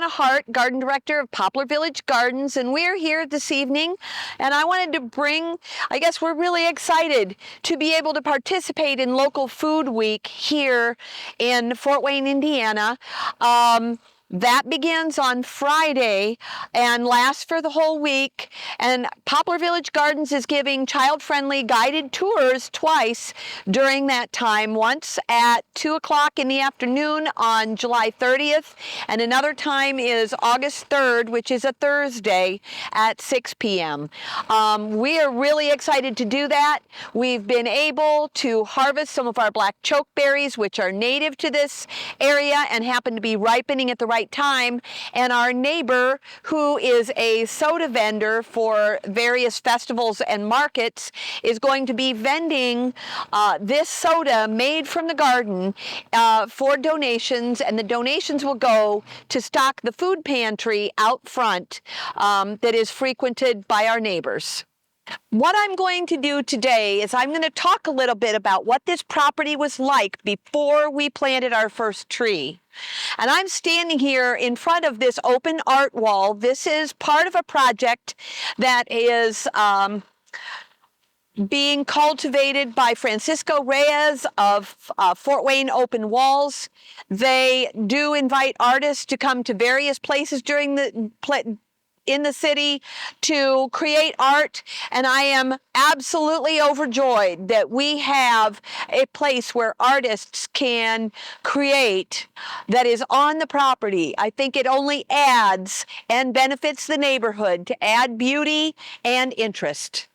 Hart, Garden Director of Poplar Village Gardens, and we're here this evening, and I wanted to bring, I guess we're really excited to be able to participate in Local Food Week here in Fort Wayne, Indiana. That begins on Friday and lasts for the whole week. And Poplar Village Gardens is giving child-friendly guided tours twice during that time. Once at 2 o'clock in the afternoon on July 30th, and another time is August 3rd, which is a Thursday at 6 p.m. We are really excited to do that. We've been able to harvest some of our black chokeberries, which are native to this area and happen to be ripening at the right time, and our neighbor, who is a soda vendor for various festivals and markets, is going to be vending this soda made from the garden for donations, and the donations will go to stock the food pantry out front that is frequented by our neighbors. What I'm going to do today is I'm going to talk a little bit about what this property was like before we planted our first tree. And I'm standing here in front of this open art wall. This is part of a project that is being cultivated by Francisco Reyes of Fort Wayne Open Walls. They do invite artists to come to various places in the city to create art, and I am absolutely overjoyed that we have a place where artists can create that is on the property. I think it only adds and benefits the neighborhood to add beauty and interest.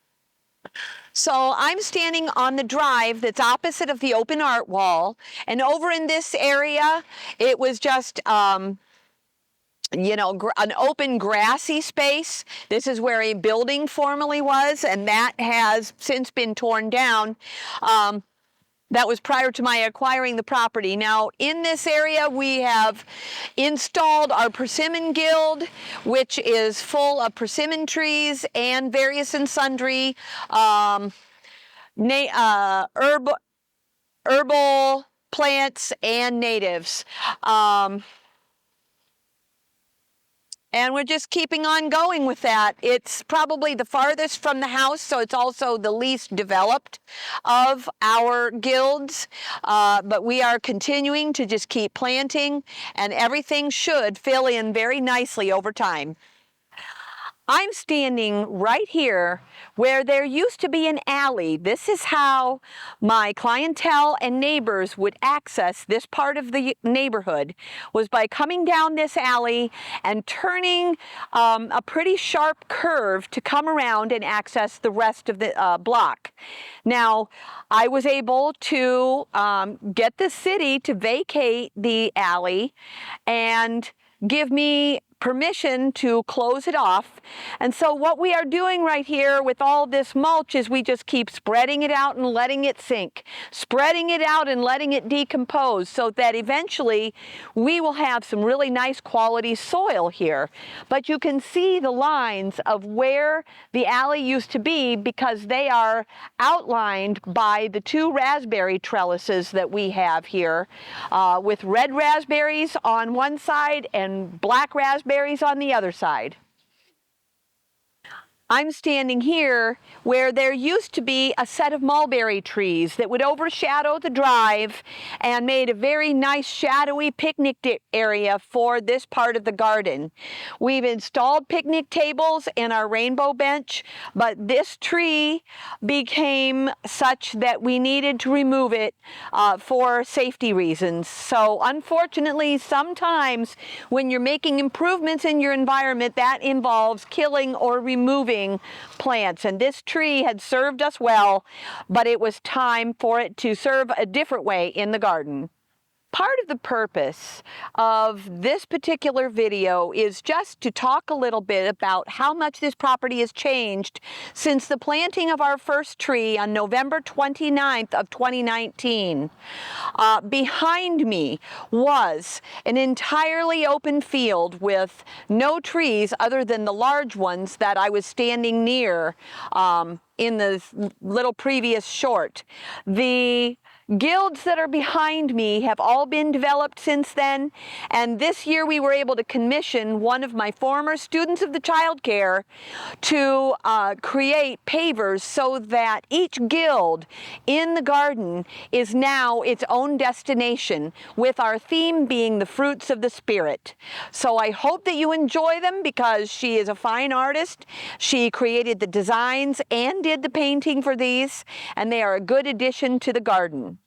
So I'm standing on the drive that's opposite of the open art wall, and over in this area it was just an open grassy space. This is where a building formerly was, and that has since been torn down. That was prior to my acquiring the property. Now, in this area, we have installed our persimmon guild, which is full of persimmon trees and various and sundry herbal plants and natives. And we're just keeping on going with that. It's probably the farthest from the house, so it's also the least developed of our guilds. But we are continuing to just keep planting, and everything should fill in very nicely over time. I'm standing right here where there used to be an alley. This is how my clientele and neighbors would access this part of the neighborhood, was by coming down this alley and turning a pretty sharp curve to come around and access the rest of the block. Now, I was able to get the city to vacate the alley and give me permission to close it off. And so what we are doing right here with all this mulch is we just keep spreading it out and letting it sink, spreading it out and letting it decompose, so that eventually we will have some really nice quality soil here. But you can see the lines of where the alley used to be because they are outlined by the two raspberry trellises that we have here, with red raspberries on one side and black raspberries on the other side. I'm standing here where there used to be a set of mulberry trees that would overshadow the drive and made a very nice shadowy picnic area for this part of the garden. We've installed picnic tables and our rainbow bench, but this tree became such that we needed to remove it for safety reasons. So unfortunately, sometimes when you're making improvements in your environment, that involves killing or removing plants, and this tree had served us well, but it was time for it to serve a different way in the garden. Part of the purpose of this particular video is just to talk a little bit about how much this property has changed since the planting of our first tree on November 29th of 2019. Behind me was an entirely open field with no trees other than the large ones that I was standing near in the little previous short. The guilds that are behind me have all been developed since then, and this year we were able to commission one of my former students of the child care to create pavers so that each guild in the garden is now its own destination, with our theme being the fruits of the Spirit. So I hope that you enjoy them, because she is a fine artist. She created the designs and did the painting for these, and they are a good addition to the garden.